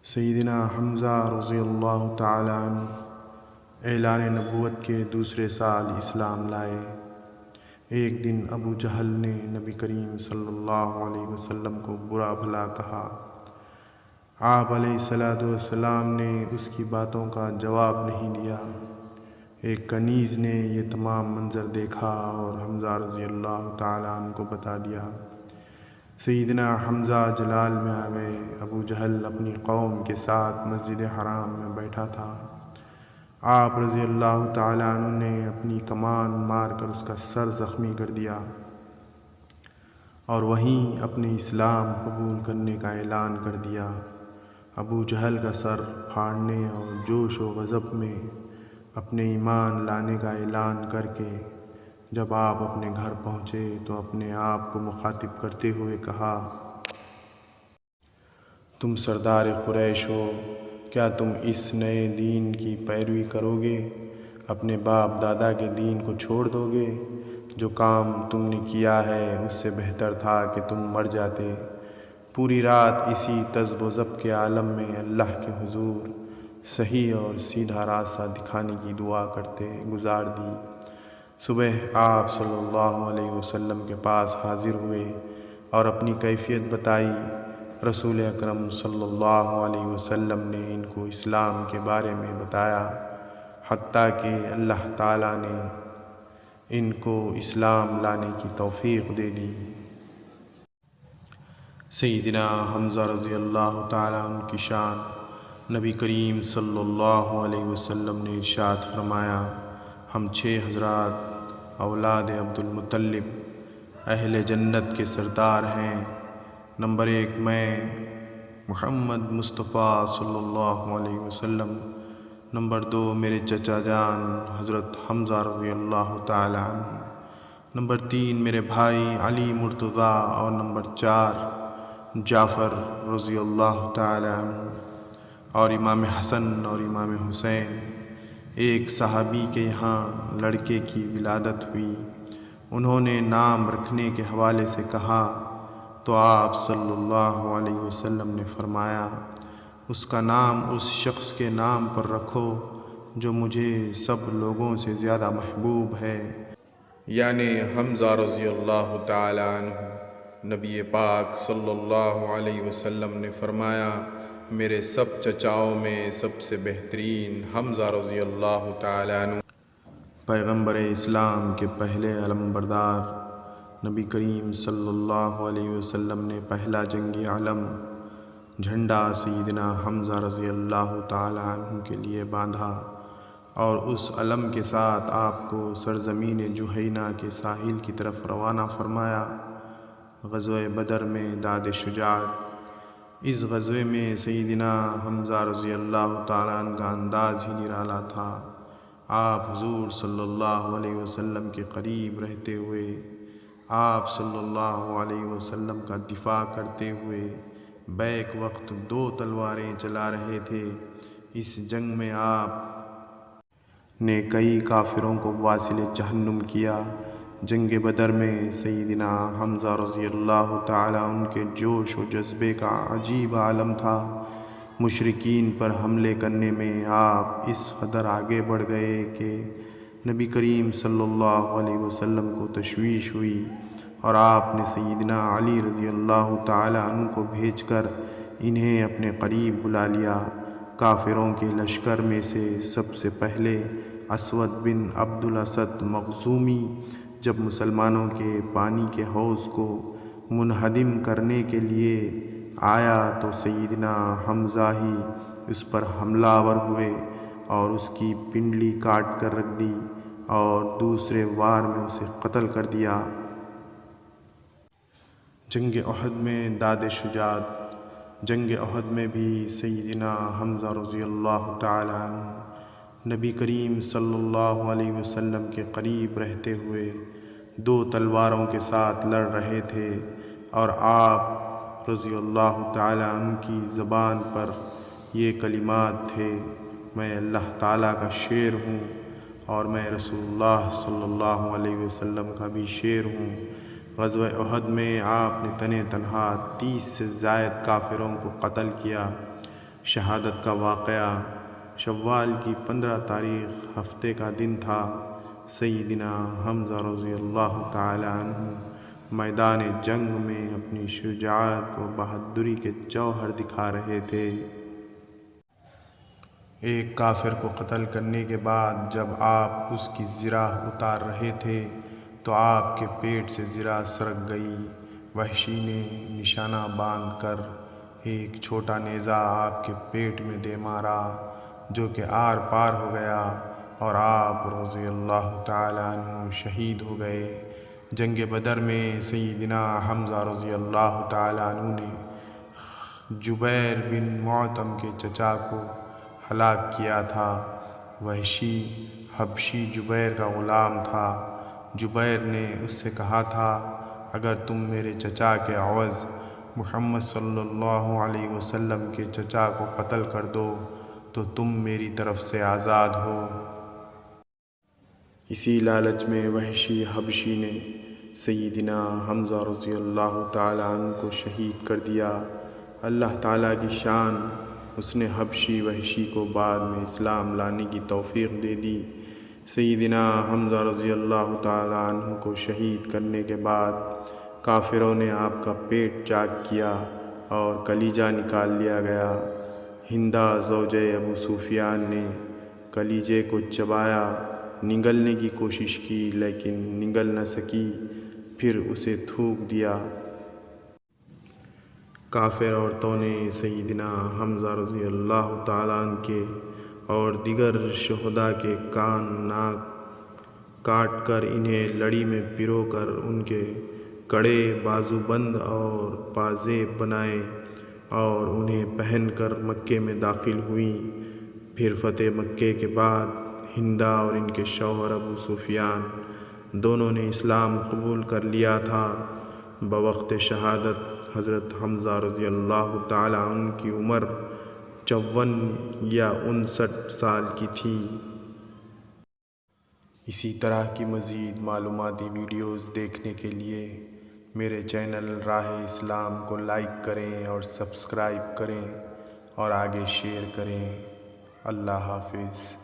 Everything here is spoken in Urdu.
سیدنا حمزہ رضی اللہ تعالیٰ عنہ اعلان نبوت کے دوسرے سال اسلام لائے۔ ایک دن ابو جہل نے نبی کریم صلی اللہ علیہ وسلم کو برا بھلا کہا۔ آپ علیہ الصلوۃ والسلام نے اس کی باتوں کا جواب نہیں دیا۔ ایک کنیز نے یہ تمام منظر دیکھا اور حمزہ رضی اللہ تعالیٰ عنہ کو بتا دیا۔ سیدنا حمزہ جلال میں آ گئے۔ ابو جہل اپنی قوم کے ساتھ مسجد حرام میں بیٹھا تھا۔ آپ رضی اللہ تعالیٰ عنہ نے اپنی کمان مار کر اس کا سر زخمی کر دیا اور وہیں اپنے اسلام قبول کرنے کا اعلان کر دیا۔ ابو جہل کا سر پھاڑنے اور جوش و غضب میں اپنے ایمان لانے کا اعلان کر کے جب آپ اپنے گھر پہنچے تو اپنے آپ کو مخاطب کرتے ہوئے کہا، تم سردار قریش ہو، کیا تم اس نئے دین کی پیروی کرو گے؟ اپنے باپ دادا کے دین کو چھوڑ دو گے؟ جو کام تم نے کیا ہے اس سے بہتر تھا کہ تم مر جاتے۔ پوری رات اسی تذب و ذب کے عالم میں اللہ کے حضور صحیح اور سیدھا راستہ دکھانے کی دعا کرتے گزار دی۔ صبح آپ صلی اللہ علیہ وسلم کے پاس حاضر ہوئے اور اپنی کیفیت بتائی۔ رسول اکرم صلی اللہ علیہ وسلم نے ان کو اسلام کے بارے میں بتایا، حتیٰ کہ اللہ تعالیٰ نے ان کو اسلام لانے کی توفیق دے دی۔ سیدنا حمزہ رضی اللہ تعالیٰ عنہ کی شان۔ نبی کریم صلی اللہ علیہ وسلم نے ارشاد فرمایا، ہم 6 حضرات اولاد عبد المطلب اہل جنت کے سردار ہیں۔ نمبر 1 میں محمد مصطفیٰ صلی اللہ علیہ وسلم۔ نمبر 2 میرے چچا جان حضرت حمزہ رضی اللہ تعالیٰ عنہ۔ نمبر 3 میرے بھائی علی مرتضیٰ اور نمبر 4 جعفر رضی اللہ تعالیٰ عنہ اور امام حسن اور امام حسین۔ ایک صحابی کے یہاں لڑکے کی ولادت ہوئی۔ انہوں نے نام رکھنے کے حوالے سے کہا تو آپ صلی اللہ علیہ وسلم نے فرمایا، اس کا نام اس شخص کے نام پر رکھو جو مجھے سب لوگوں سے زیادہ محبوب ہے، یعنی حمزہ رضی اللہ تعالیٰ عنہ۔ نبی پاک صلی اللہ علیہ وسلم نے فرمایا، میرے سب چچاؤں میں سب سے بہترین حمزہ رضی اللہ تعالیٰ عنہ۔ پیغمبر اسلام کے پہلے علمبردار نبی کریم صلی اللہ علیہ وسلم نے پہلا جنگی علم جھنڈا سیدنا حمزہ رضی اللہ تعالیٰ عنہ کے لیے باندھا اور اس علم کے ساتھ آپ کو سرزمین جہینہ کے ساحل کی طرف روانہ فرمایا۔ غزوہ بدر میں داد شجاعت۔ اس غزوے میں سیدنا حمزہ رضی اللہ تعالیٰ عنہ کا انداز ہی نرالا تھا۔ آپ حضور صلی اللہ علیہ وسلم کے قریب رہتے ہوئے آپ صلی اللہ علیہ وسلم کا دفاع کرتے ہوئے بیک وقت 2 تلواریں چلا رہے تھے۔ اس جنگ میں آپ نے کئی کافروں کو واصل جہنم کیا۔ جنگ بدر میں سیدنا حمزہ رضی اللہ تعالیٰ عنہ کے جوش و جذبے کا عجیب عالم تھا۔ مشرکین پر حملے کرنے میں آپ اس قدر آگے بڑھ گئے کہ نبی کریم صلی اللہ علیہ وسلم کو تشویش ہوئی اور آپ نے سیدنا علی رضی اللہ تعالیٰ عنہ کو بھیج کر انہیں اپنے قریب بلا لیا۔ کافروں کے لشکر میں سے سب سے پہلے اسود بن عبد الاسد مخزومی جب مسلمانوں کے پانی کے حوض کو منہدم کرنے کے لیے آیا تو سیدنا حمزہ ہی اس پر حملہ آور ہوئے اور اس کی پنڈلی کاٹ کر رکھ دی اور دوسرے وار میں اسے قتل کر دیا۔ جنگ احد میں داد شجاعت۔ جنگ احد میں بھی سیدنا حمزہ رضی اللہ تعالیٰ عنہ نبی کریم صلی اللہ علیہ وسلم کے قریب رہتے ہوئے 2 تلواروں کے ساتھ لڑ رہے تھے اور آپ رضی اللہ تعالیٰ عنہ کی زبان پر یہ کلمات تھے، میں اللہ تعالیٰ کا شیر ہوں اور میں رسول اللہ صلی اللہ علیہ وسلم کا بھی شیر ہوں۔ غزوہ احد میں آپ نے تنہا 30 سے زائد کافروں کو قتل کیا۔ شہادت کا واقعہ شوال کی 15 تاریخ ہفتے کا دن تھا۔ سیدنا حمزہ رضی اللہ تعالی عنہ میدان جنگ میں اپنی شجاعت و بہادری کے جوہر دکھا رہے تھے۔ ایک کافر کو قتل کرنے کے بعد جب آپ اس کی زرہ اتار رہے تھے تو آپ کے پیٹ سے زرہ سرک گئی۔ وحشی نے نشانہ باندھ کر ایک چھوٹا نیزہ آپ کے پیٹ میں دے مارا جو کہ آر پار ہو گیا اور آپ رضی اللہ تعالی عنہ شہید ہو گئے۔ جنگ بدر میں سیدنا حمزہ رضی اللہ تعالی عنہ نے جبیر بن معتم کے چچا کو ہلاک کیا تھا۔ وحشی حبشی جبیر کا غلام تھا۔ جبیر نے اس سے کہا تھا، اگر تم میرے چچا کے عوض محمد صلی اللہ علیہ وسلم کے چچا کو قتل کر دو تو تم میری طرف سے آزاد ہو۔ اسی لالچ میں وحشی حبشی نے سیدنا حمزہ رضی اللہ تعالی عنہ کو شہید کر دیا۔ اللہ تعالیٰ کی شان، اس نے حبشی وحشی کو بعد میں اسلام لانے کی توفیق دے دی۔ سیدنا حمزہ رضی اللہ تعالی عنہ کو شہید کرنے کے بعد کافروں نے آپ کا پیٹ چاک کیا اور کلیجہ نکال لیا گیا۔ ہندہ زوجہ ابو سفیان نے کلیجے کو چبایا، نگلنے کی کوشش کی لیکن نگل نہ سکی، پھر اسے تھوک دیا۔ کافر عورتوں نے سیدنا حمزہ رضی اللہ تعالیٰ عنہ کے اور دیگر شہداء کے کان ناک کاٹ کر انہیں لڑی میں پرو کر ان کے کڑے بازو بند اور پازیب بنائے اور انہیں پہن کر مکے میں داخل ہوئیں۔ پھر فتح مکے کے بعد ہندہ اور ان کے شوہر ابو سفیان دونوں نے اسلام قبول کر لیا تھا۔ بوقت شہادت حضرت حمزہ رضی اللہ تعالی عنہ کی عمر 54 یا 59 سال کی تھی۔ اسی طرح کی مزید معلوماتی ویڈیوز دیکھنے کے لیے میرے چینل راہ اسلام کو لائک کریں اور سبسکرائب کریں اور آگے شیئر کریں۔ اللہ حافظ۔